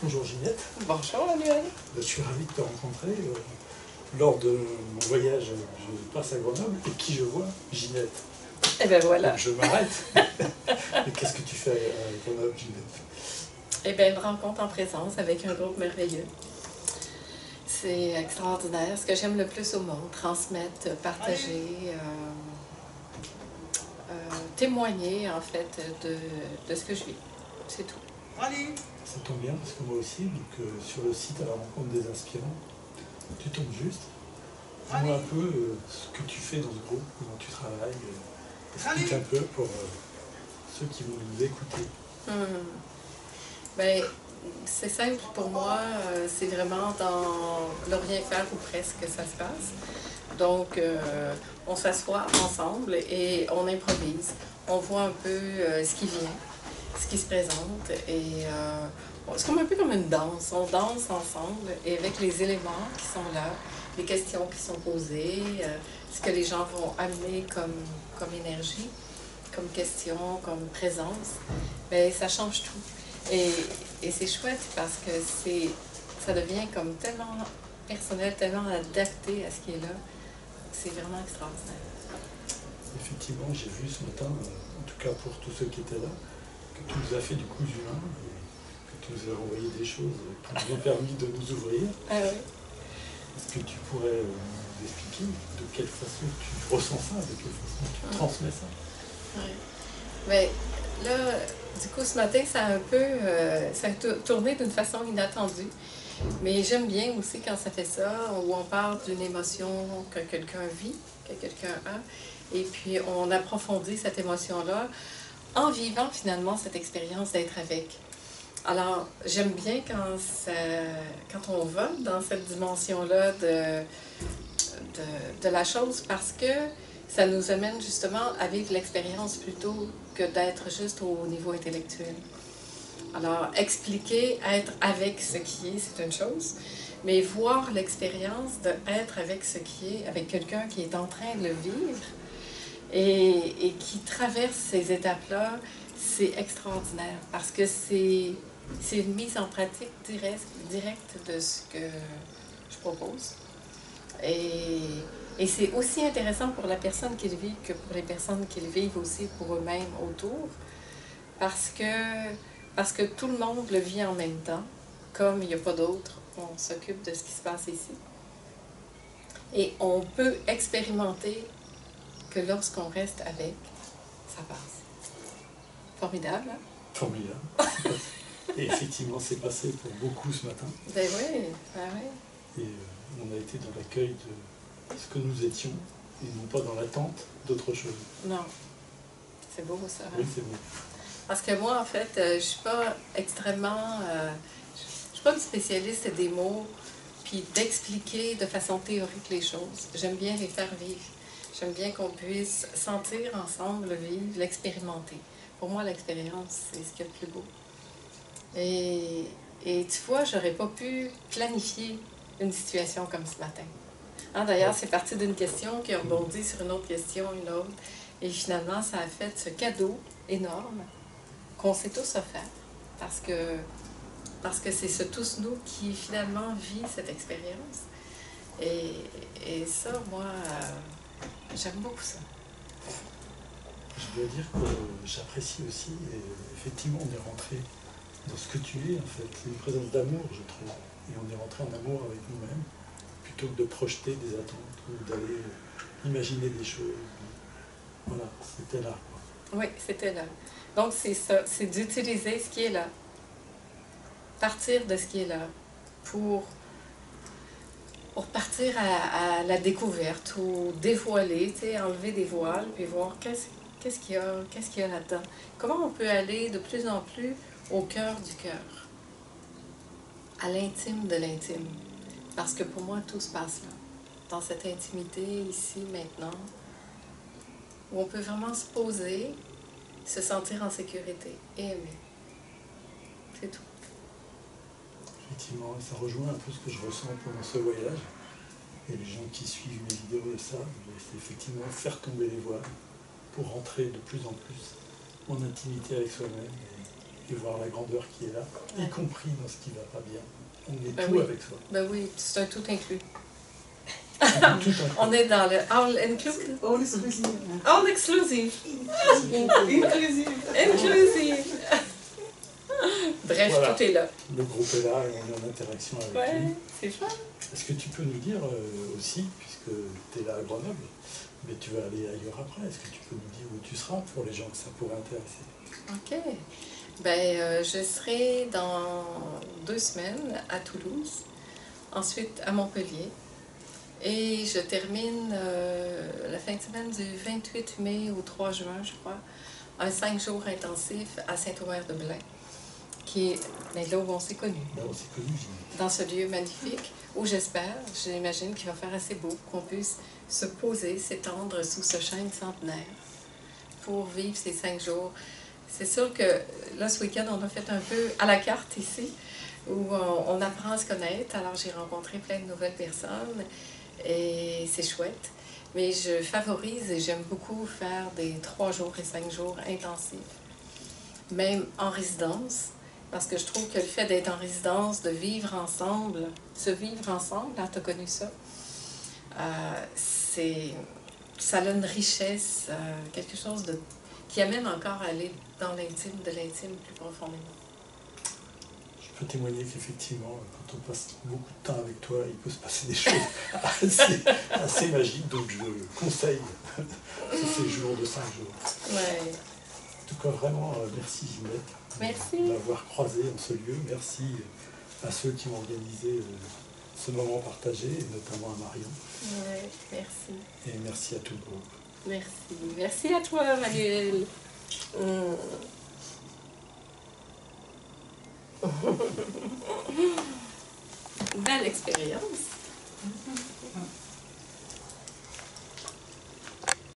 Bonjour Ginette. Bonjour Manuel. Je suis ravi de te rencontrer lors de mon voyage. Je passe à Grenoble et qui je vois? Ginette. Et ben voilà. Donc je m'arrête. Mais qu'est-ce que tu fais à Grenoble, Ginette? Et bien, une rencontre en présence avec un groupe merveilleux. C'est extraordinaire. Ce que j'aime le plus au monde, transmettre, partager, témoigner en fait de ce que je vis. C'est tout. Ça tombe bien parce que moi aussi, donc, sur le site à la rencontre des inspirants, tu tombes juste. Dis-moi un peu ce que tu fais dans ce groupe, comment tu travailles. Explique un peu pour ceux qui vont nous écouter. Ben, c'est simple pour moi, c'est vraiment dans le rien faire ou presque ça se passe. Donc, on s'assoit ensemble et on improvise. On voit un peu ce qui vient, ce qui se présente. Et c'est comme un peu comme une danse. On danse ensemble et avec les éléments qui sont là, les questions qui sont posées, ce que les gens vont amener comme énergie, comme question, comme présence, bien, ça change tout. Et c'est chouette parce que ça devient comme tellement personnel, tellement adapté à ce qui est là. C'est vraiment extraordinaire. Effectivement, j'ai vu ce matin, en tout cas pour tous ceux qui étaient là, que tu nous as fait du coup humain, que tu nous as envoyé des choses qui nous ont permis de nous ouvrir. Ah oui. Est-ce que tu pourrais nous expliquer de quelle façon tu ressens ça, de quelle façon tu transmets ça? Oui. Mais là, du coup, ce matin, ça a tourné d'une façon inattendue. Mais j'aime bien aussi quand ça fait ça, où on parle d'une émotion que quelqu'un vit, que quelqu'un a, et puis on approfondit cette émotion-là en vivant finalement cette expérience d'être avec. Alors, j'aime bien quand on va dans cette dimension-là de la chose parce que ça nous amène justement à vivre l'expérience plutôt que d'être juste au niveau intellectuel. Alors, expliquer, être avec ce qui est, c'est une chose, mais voir l'expérience d'être avec ce qui est, avec quelqu'un qui est en train de le vivre et qui traverse ces étapes-là, c'est extraordinaire parce que c'est une mise en pratique directe de ce que je propose. Et c'est aussi intéressant pour la personne qui le vit que pour les personnes qui le vivent aussi pour eux-mêmes autour, parce que tout le monde le vit en même temps, comme il n'y a pas d'autre, on s'occupe de ce qui se passe ici. Et on peut expérimenter que lorsqu'on reste avec, ça passe. Formidable, hein? Formidable. Et effectivement, c'est passé pour beaucoup ce matin. Ben oui, ben oui. Et on a été dans l'accueil de ce que nous étions, et non pas dans l'attente d'autre chose. Non, c'est beau ça. Hein? Oui, c'est beau. Parce que moi, en fait, je ne suis pas extrêmement... je suis pas une spécialiste des mots, puis d'expliquer de façon théorique les choses. J'aime bien les faire vivre. J'aime bien qu'on puisse sentir ensemble, le vivre, l'expérimenter. Pour moi, l'expérience, c'est ce qu'il y a de plus beau. Et tu vois, j'aurais pas pu planifier une situation comme ce matin. Hein, d'ailleurs, c'est parti d'une question qui a rebondi sur une autre question, une autre. Et finalement, ça a fait ce cadeau énorme qu'on s'est tous offert. Parce que c'est ce tous nous qui finalement vit cette expérience. Et ça, moi, j'aime beaucoup ça. Je dois dire que j'apprécie aussi, et effectivement, on est rentré dans ce que tu es, en fait. C'est une présence d'amour, je trouve. Et on est rentré en amour avec nous-mêmes, plutôt que de projeter des attentes ou d'aller imaginer des choses. Voilà, c'était là, quoi. Oui, c'était là. Donc, c'est ça, c'est d'utiliser ce qui est là. Partir de ce qui est là pour partir à la découverte ou dévoiler, tu sais, enlever des voiles, puis voir qu'est-ce qu'il y a là-dedans. Comment on peut aller de plus en plus au cœur du cœur, à l'intime de l'intime. Parce que pour moi, tout se passe là, dans cette intimité, ici, maintenant, où on peut vraiment se poser, se sentir en sécurité et aimer. C'est tout. Effectivement, ça rejoint un peu ce que je ressens pendant ce voyage. Et les gens qui suivent mes vidéos le savent, c'est effectivement faire tomber les voiles pour rentrer de plus en plus en intimité avec soi-même et et voir la grandeur qui est là, y compris dans ce qui ne va pas bien. On est Ben tout oui. avec soi. Ben oui, c'est un tout inclus. On est tout inclus. On est dans le all inclusive. All exclusive. All exclusive. Inclusive. Inclusive. Bref, Voilà. tout est là. Le groupe est là et on est en interaction avec Ouais, lui. c'est fun. Est-ce que tu peux nous dire aussi, puisque tu es là à Grenoble, mais tu vas aller ailleurs après, est-ce que tu peux nous dire où tu seras pour les gens que ça pourrait intéresser? OK. Ben, je serai dans 2 semaines à Toulouse, ensuite à Montpellier, et je termine la fin de semaine du 28 mai au 3 juin, je crois, un 5 jours intensif à Saint-Omer-de-Blain, qui est là où on s'est connus, Là, on s'est connus, j'imagine. dans ce lieu magnifique, où j'imagine qu'il va faire assez beau, qu'on puisse se poser, s'étendre sous ce chêne centenaire pour vivre ces 5 jours. C'est sûr que là, ce week-end, on a fait un peu à la carte ici, où on apprend à se connaître. Alors, j'ai rencontré plein de nouvelles personnes et c'est chouette. Mais je favorise et j'aime beaucoup faire des 3 jours et 5 jours intensifs, même en résidence, parce que je trouve que le fait d'être en résidence, de vivre ensemble, se vivre ensemble, tu as connu ça, ça a une richesse, quelque chose qui amène encore à aller dans l'intime de l'intime plus profondément. Je peux témoigner qu'effectivement, quand on passe beaucoup de temps avec toi, il peut se passer des choses assez magiques, donc je conseille ce séjour de 5 jours. Ouais. En tout cas, vraiment, merci Ginette Merci. de m'avoir croisé en ce lieu. Merci à ceux qui ont organisé ce moment partagé, et notamment à Marion. Ouais, merci. Et merci à tout le groupe. Merci. Merci à toi, Manuel. Belle expérience.